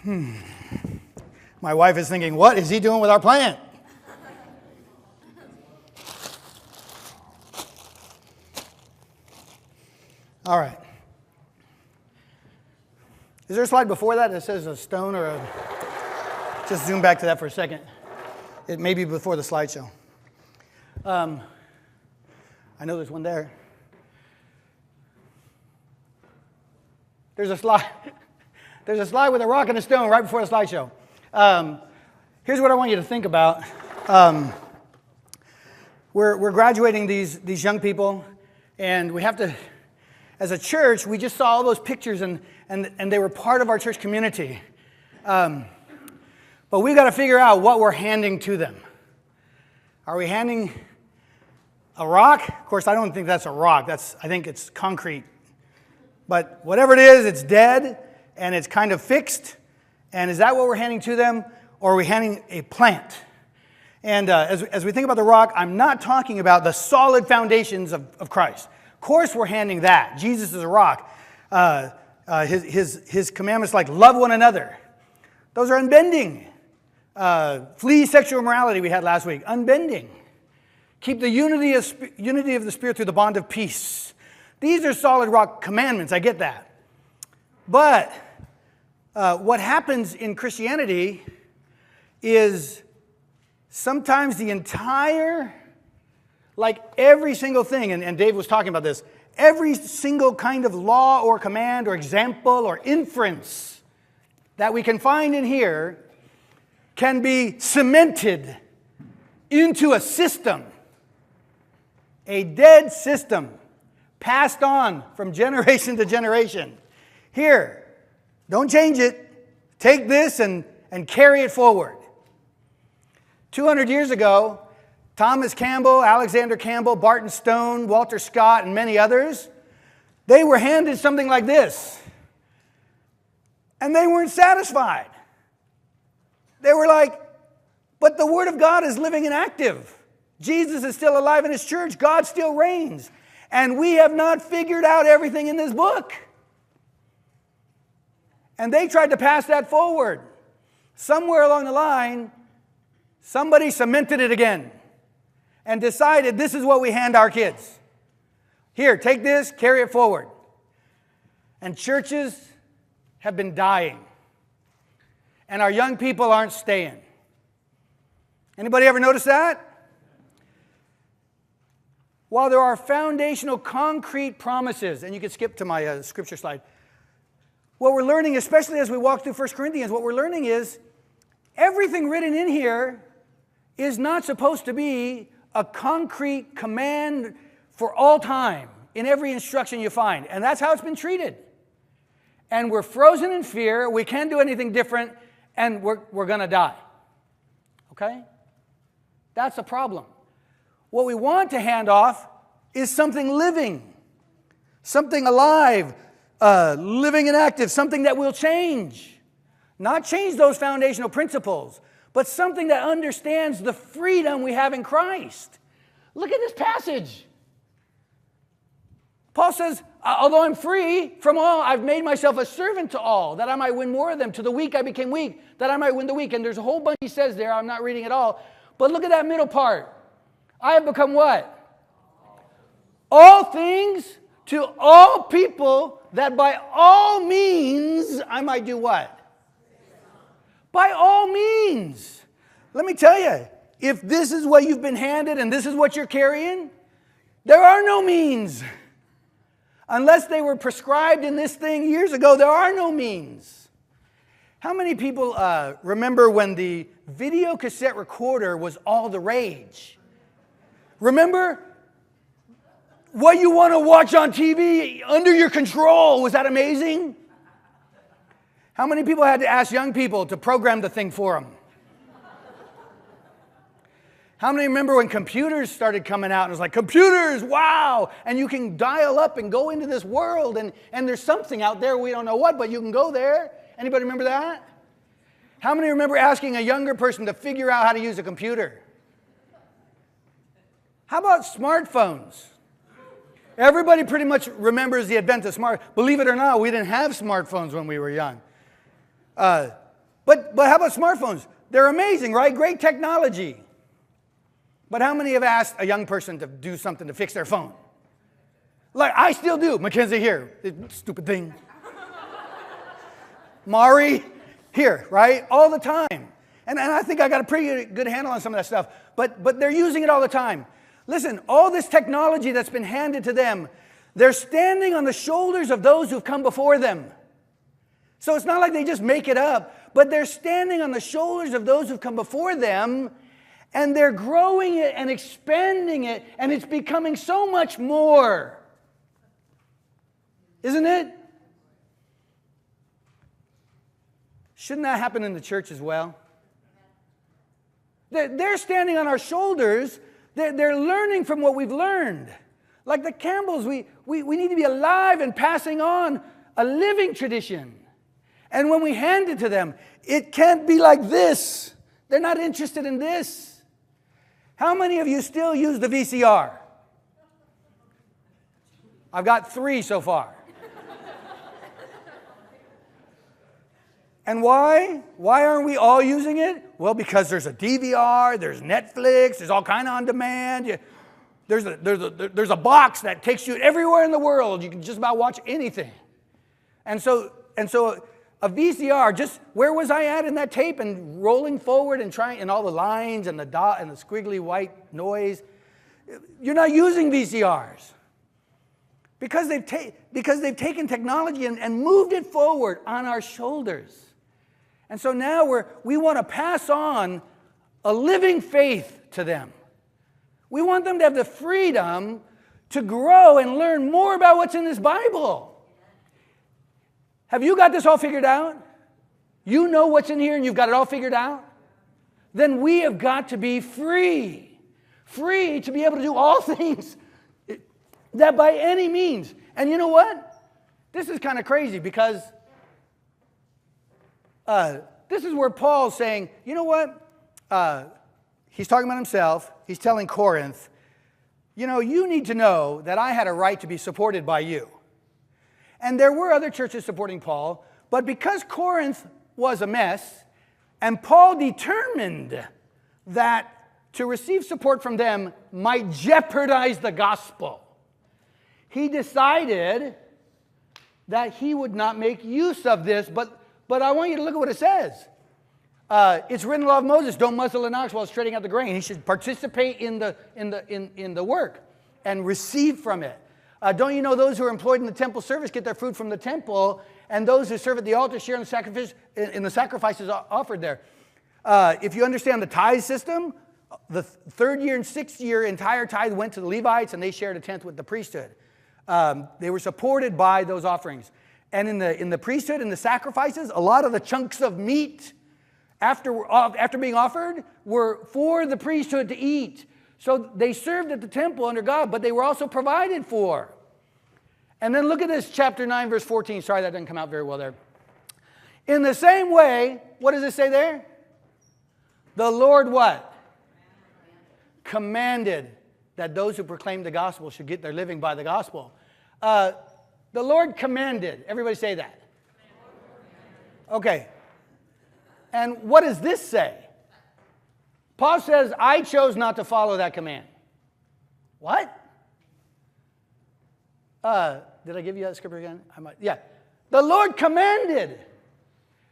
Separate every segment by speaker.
Speaker 1: My wife is thinking, what is he doing with our plant? All right. Is there a slide before that says a stone or a... Just zoom back to that for a second. It may be before the slideshow. I know there's one there. There's a slide. There's a slide with a rock and a stone right before the slideshow. Here's what I want you to think about. We're graduating these young people, and we have to, as a church, we just saw all those pictures, and they were part of our church community. But we've got to figure out what we're handing to them. Are we handing a rock? Of course, I don't think that's a rock. I think it's concrete. But whatever it is, it's dead, and it's kind of fixed. And is that what we're handing to them? Or are we handing a plant? And as we think about the rock, I'm not talking about the solid foundations of Christ. Of course we're handing that. Jesus is a rock. His commandments like love one another. Those are unbending. Flee sexual immorality we had last week. Unbending. Keep the unity of the Spirit through the bond of peace. These are solid rock commandments. I get that. But what happens in Christianity is sometimes the entire, like every single thing, and Dave was talking about this, every single kind of law or command or example or inference that we can find in here can be cemented into a system, a dead system, passed on from generation to generation. Here, don't change it. Take this and carry it forward. 200 years ago, Thomas Campbell, Alexander Campbell, Barton Stone, Walter Scott, and many others, they were handed something like this. And they weren't satisfied. They were like, but the Word of God is living and active. Jesus is still alive in His church. God still reigns. And we have not figured out everything in this book. And they tried to pass that forward. Somewhere along the line, somebody cemented it again and decided this is what we hand our kids. Here, take this, carry it forward. And churches have been dying. And our young people aren't staying. Anybody ever notice that? While there are foundational concrete promises, and you can skip to my scripture slide, what we're learning, especially as we walk through 1 Corinthians, what we're learning is everything written in here is not supposed to be a concrete command for all time in every instruction you find. And that's how it's been treated. And we're frozen in fear. We can't do anything different. And we're going to die. Okay? That's a problem. What we want to hand off is something living, something alive, living and active, something that will change. Not change those foundational principles, but something that understands the freedom we have in Christ. Look at this passage. Paul says, although I'm free from all, I've made myself a servant to all, that I might win more of them. To the weak I became weak, that I might win the weak. And there's a whole bunch he says there. I'm not reading it all. But look at that middle part. I have become what? All things to all people, that by all means I might do what? By all means. Let me tell you, if this is what you've been handed and this is what you're carrying, there are no means. Unless they were prescribed in this thing years ago, there are no means. How many people remember when the video cassette recorder was all the rage? Remember? What you want to watch on TV under your control. Was that amazing? How many people had to ask young people to program the thing for them? How many remember when computers started coming out and it was like, computers, wow! And you can dial up and go into this world and there's something out there, we don't know what, but you can go there. Anybody remember that? How many remember asking a younger person to figure out how to use a computer? How about smartphones? Everybody pretty much remembers the advent of Believe it or not, we didn't have smartphones when we were young. But how about smartphones? They're amazing, right? Great technology. But how many have asked a young person to do something to fix their phone? Like, I still do. Mackenzie, here. Stupid thing. Mari, here, right? All the time. And I think I got a pretty good handle on some of that stuff. But they're using it all the time. Listen, all this technology that's been handed to them, they're standing on the shoulders of those who've come before them. So it's not like they just make it up, but they're standing on the shoulders of those who've come before them, and they're growing it and expanding it, and it's becoming so much more. Isn't it? Shouldn't that happen in the church as well? They're standing on our shoulders. They're learning from what we've learned. Like the Campbells, we need to be alive and passing on a living tradition. And when we hand it to them, it can't be like this. They're not interested in this. How many of you still use the VCR? I've got 3 so far. And why? Why aren't we all using it? Well, because there's a DVR, there's Netflix, there's all kind of on demand. There's a box that takes you everywhere in the world. You can just about watch anything. And so a VCR, just where was I at in that tape and rolling forward and trying, and all the lines and the dot and the squiggly white noise. You're not using VCRs. Because they've taken technology and moved it forward on our shoulders. And so now we want to pass on a living faith to them. We want them to have the freedom to grow and learn more about what's in this Bible. Have you got this all figured out? You know what's in here and you've got it all figured out? Then we have got to be free. Free to be able to do all things that by any means. And you know what? This is kind of crazy because this is where Paul's saying, you know what? He's talking about himself. He's telling Corinth, you know, you need to know that I had a right to be supported by you. And there were other churches supporting Paul, but because Corinth was a mess, and Paul determined that to receive support from them might jeopardize the gospel, he decided that he would not make use of this, but I want you to look at what it says. It's written in the law of Moses, don't muzzle an ox while it's treading out the grain. He should participate in the work and receive from it. Don't you know those who are employed in the temple service get their food from the temple, and those who serve at the altar share in the sacrifices offered there. If you understand the tithe system, the 3rd year and 6th year entire tithe went to the Levites, and they shared a 10th with the priesthood. They were supported by those offerings. And in the priesthood and the sacrifices, a lot of the chunks of meat after being offered were for the priesthood to eat. So they served at the temple under God, but they were also provided for. And then look at this, chapter 9, verse 14. Sorry, that didn't come out very well there. In the same way, what does it say there? The Lord what? Commanded that those who proclaim the gospel should get their living by the gospel. The Lord commanded. Everybody say that. Okay. And what does this say? Paul says, I chose not to follow that command. What? Did I give you that scripture again? Yeah. The Lord commanded.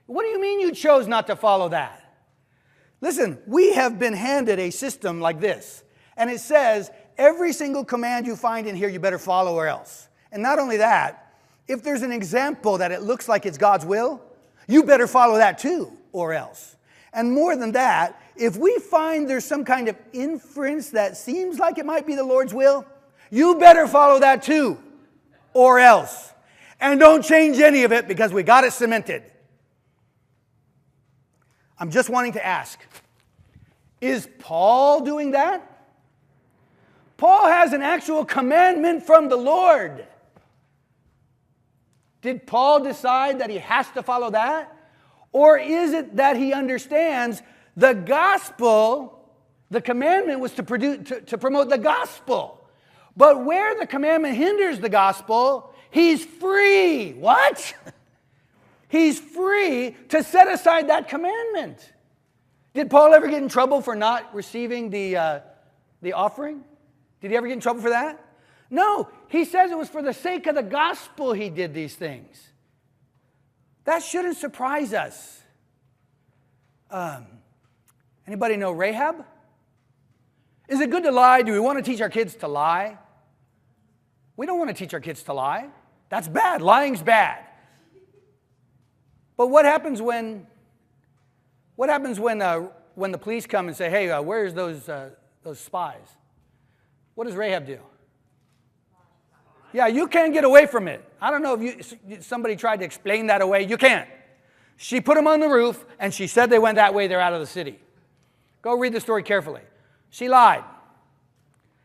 Speaker 1: What do you mean you chose not to follow that? Listen, we have been handed a system like this. And it says, every single command you find in here, you better follow or else. And not only that, if there's an example that it looks like it's God's will, you better follow that too, or else. And more than that, if we find there's some kind of inference that seems like it might be the Lord's will, you better follow that too, or else. And don't change any of it because we got it cemented. I'm just wanting to ask, is Paul doing that? Paul has an actual commandment from the Lord. Did Paul decide that he has to follow that? Or is it that he understands the gospel, the commandment was to promote the gospel. But where the commandment hinders the gospel, he's free. What? He's free to set aside that commandment. Did Paul ever get in trouble for not receiving the offering? Did he ever get in trouble for that? No. He says it was for the sake of the gospel he did these things. That shouldn't surprise us. Anybody know Rahab? Is it good to lie? Do we want to teach our kids to lie? We don't want to teach our kids to lie. That's bad. Lying's bad. But what happens when the police come and say, "Hey, where's those spies?" What does Rahab do? Yeah, you can't get away from it. I don't know if somebody tried to explain that away. You can't. She put them on the roof, and she said they went that way. They're out of the city. Go read the story carefully. She lied.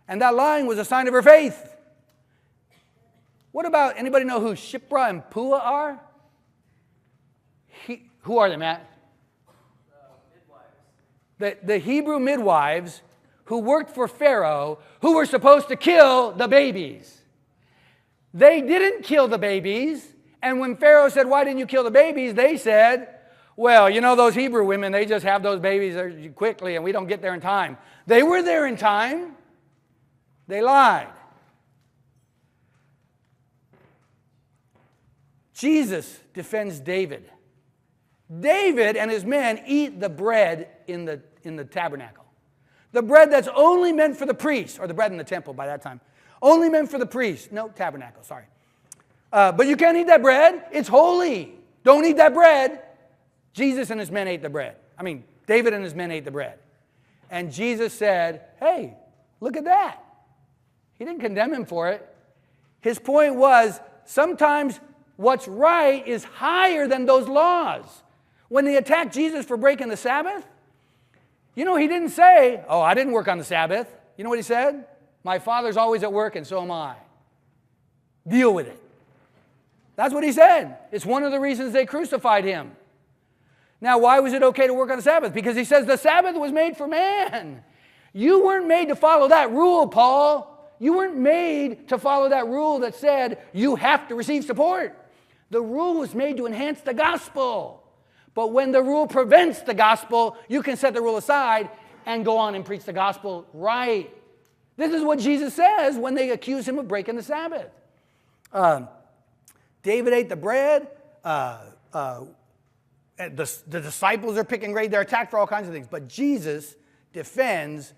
Speaker 1: And that lying was a sign of her faith. What about, anybody know who Shiphrah and Puah are? Who are they, Matt? The Hebrew midwives who worked for Pharaoh, who were supposed to kill the babies. They didn't kill the babies. And when Pharaoh said, "Why didn't you kill the babies?" they said, "Well, you know those Hebrew women, they just have those babies quickly and we don't get there in time." They were there in time. They lied. Jesus defends David. David and his men eat the bread in the tabernacle. The bread that's only meant for the priest, or the bread in the temple by that time. Only meant for the priest. No, tabernacle, sorry. But you can't eat that bread. It's holy. Don't eat that bread. Jesus and his men ate the bread. David and his men ate the bread. And Jesus said, "Hey, look at that." He didn't condemn him for it. His point was, sometimes what's right is higher than those laws. When they attacked Jesus for breaking the Sabbath, he didn't say, "Oh, I didn't work on the Sabbath." You know what he said? "My Father's always at work and so am I. Deal with it." That's what he said. It's one of the reasons they crucified him. Now, why was it okay to work on the Sabbath? Because he says the Sabbath was made for man. You weren't made to follow that rule, Paul. You weren't made to follow that rule that said you have to receive support. The rule was made to enhance the gospel. But when the rule prevents the gospel, you can set the rule aside and go on and preach the gospel right. This is what Jesus says when they accuse him of breaking the Sabbath. David ate the bread. The disciples are picking grade. They're attacked for all kinds of things. But Jesus defends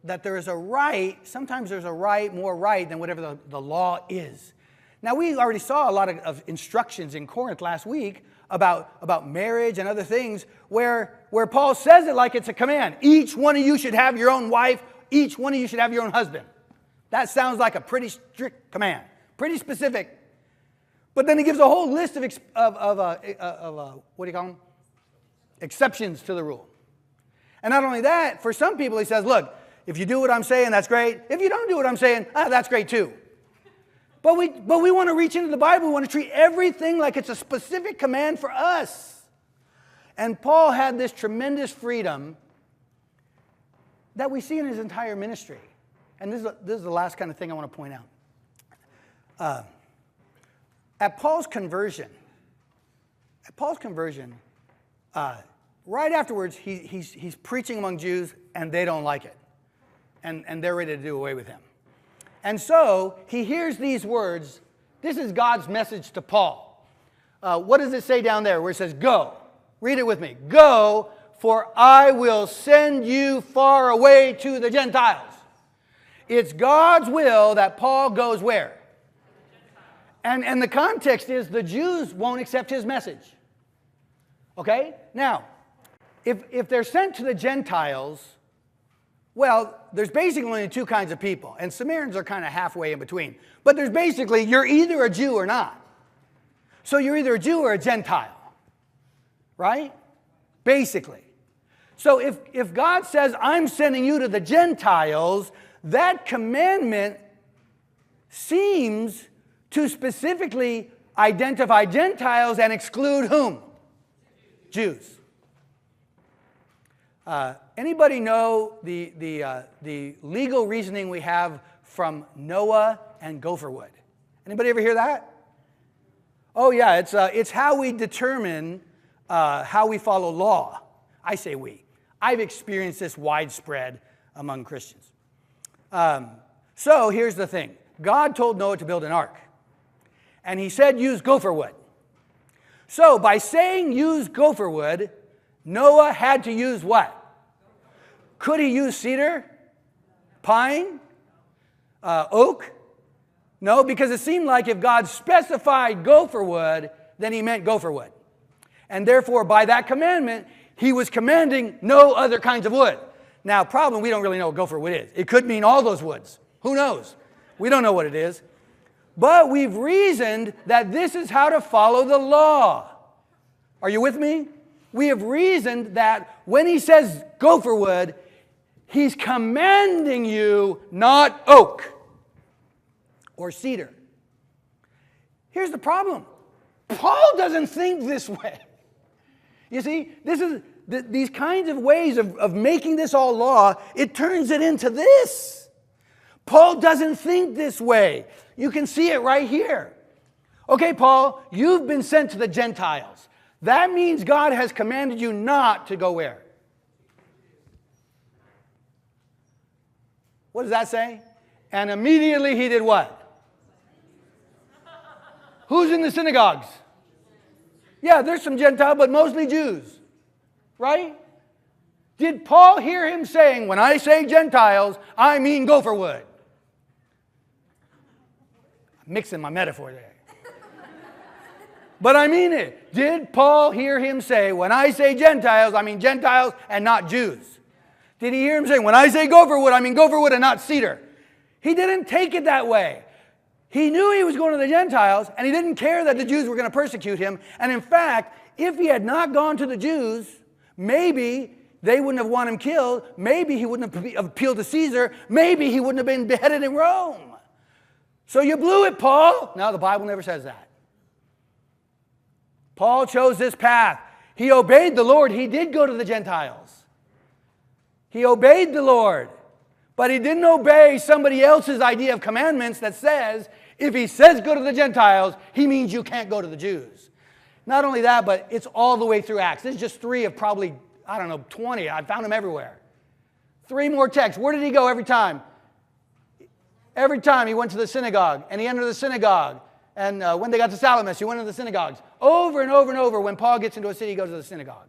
Speaker 1: that there is a right. Sometimes there's a right, more right than whatever the law is. Now, we already saw a lot of instructions in Corinth last week about marriage and other things where Paul says it like it's a command. Each one of you should have your own wife. Each one of you should have your own husband. That sounds like a pretty strict command, pretty specific. But then he gives a whole list of what do you call them? Exceptions to the rule. And not only that, for some people he says, look, if you do what I'm saying, that's great. If you don't do what I'm saying, that's great too. But we want to reach into the Bible. We want to treat everything like it's a specific command for us. And Paul had this tremendous freedom that we see in his entire ministry. And this is the last kind of thing I want to point out. At Paul's conversion, right afterwards, he's preaching among Jews, and they don't like it. And they're ready to do away with him. And so he hears these words. This is God's message to Paul. What does it say down there where it says, go? Read it with me. Go, for I will send you far away to the Gentiles. It's God's will that Paul goes where? And the context is the Jews won't accept his message. Okay? Now, if they're sent to the Gentiles, well, there's basically only two kinds of people. And Samaritans are kind of halfway in between. But there's basically, you're either a Jew or not. So you're either a Jew or a Gentile. Right? Basically. So if God says, I'm sending you to the Gentiles, that commandment seems to specifically identify Gentiles and exclude whom? Jews. Anybody know the legal reasoning we have from Noah and Gopherwood? Anybody ever hear that? Oh, yeah, it's how we determine how we follow law. I say we. I've experienced this widespread among Christians. So here's the thing. God told Noah to build an ark. And he said use gopher wood. So by saying use gopher wood, Noah had to use what? Could he use cedar? Pine? Oak? No, because it seemed like if God specified gopher wood, then he meant gopher wood. And therefore, by that commandment, he was commanding no other kinds of wood. Now, problem, we don't really know what gopher wood is. It could mean all those woods. Who knows? We don't know what it is. But we've reasoned that this is how to follow the law. Are you with me? We have reasoned that when he says gopher wood, he's commanding you not oak or cedar. Here's the problem. Paul doesn't think this way. You see, these kinds of ways of making this all law, it turns it into this. Paul doesn't think this way. You can see it right here. Okay, Paul, you've been sent to the Gentiles. That means God has commanded you not to go where? What does that say? And immediately he did what? Who's in the synagogues? Yeah, there's some Gentiles, but mostly Jews. Right? Did Paul hear him saying, when I say Gentiles, I mean gopher wood? I'm mixing my metaphor there. But I mean it. Did Paul hear him say, when I say Gentiles, I mean Gentiles and not Jews? Did he hear him say, when I say gopher wood, I mean gopher wood and not cedar? He didn't take it that way. He knew he was going to the Gentiles, and he didn't care that the Jews were going to persecute him. And in fact, if he had not gone to the Jews, maybe they wouldn't have wanted him killed. Maybe he wouldn't have appealed to Caesar. Maybe he wouldn't have been beheaded in Rome. So you blew it, Paul. No, the Bible never says that. Paul chose this path. He obeyed the Lord. He did go to the Gentiles. He obeyed the Lord. But he didn't obey somebody else's idea of commandments that says, if he says go to the Gentiles, he means you can't go to the Jews. Not only that, but it's all the way through Acts. This is just 3 of probably, 20. I found them everywhere. 3 more texts. Where did he go every time? Every time he went to the synagogue, and he entered the synagogue. And when they got to Salamis, he went to the synagogues. Over and over and over, when Paul gets into a city, he goes to the synagogue.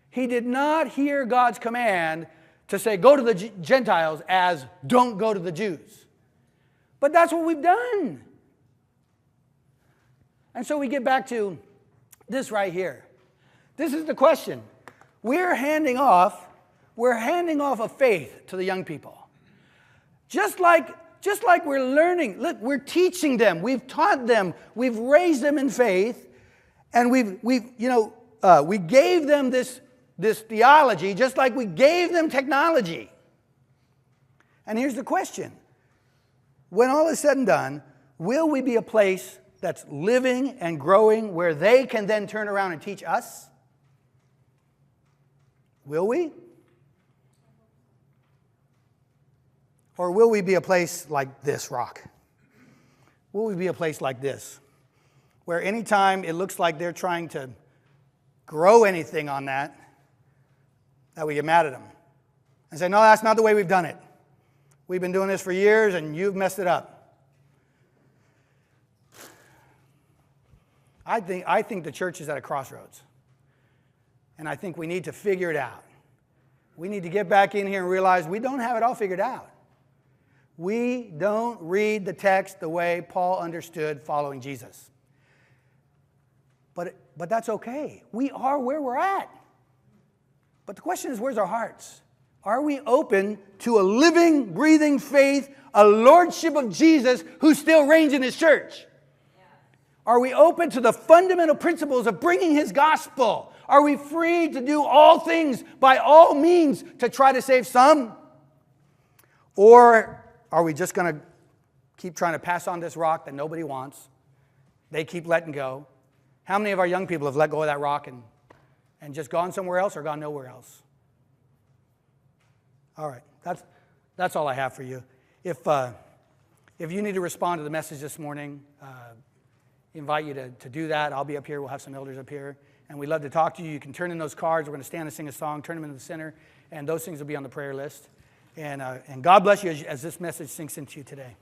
Speaker 1: He did not hear God's command to say, go to the Gentiles as don't go to the Jews. But that's what we've done. And so we get back to this right here. This is the question. We're handing off a faith to the young people. Just like we're learning. Look, we're teaching them. We've taught them. We've raised them in faith. And we gave them this theology just like we gave them technology. And here's the question. When all is said and done, will we be a place that's living and growing where they can then turn around and teach us? Will we? Or will we be a place like this rock? Will we be a place like this, where anytime it looks like they're trying to grow anything on that we get mad at them and say, no, that's not the way we've done it. We've been doing this for years and you've messed it up. I think the church is at a crossroads. And I think we need to figure it out. We need to get back in here and realize we don't have it all figured out. We don't read the text the way Paul understood following Jesus. But that's okay. We are where we're at. But the question is, where's our hearts? Are we open to a living, breathing faith, a lordship of Jesus who still reigns in his church? Are we open to the fundamental principles of bringing his gospel? Are we free to do all things by all means to try to save some? Or are we just going to keep trying to pass on this rock that nobody wants? They keep letting go. How many of our young people have let go of that rock and just gone somewhere else or gone nowhere else? All right, that's all I have for you. If you need to respond to the message this morning, invite you to do that. I'll be up here. We'll have some elders up here. And we'd love to talk to you. You can turn in those cards. We're going to stand and sing a song, turn them into the center, and those things will be on the prayer list. And God bless you as this message sinks into you today.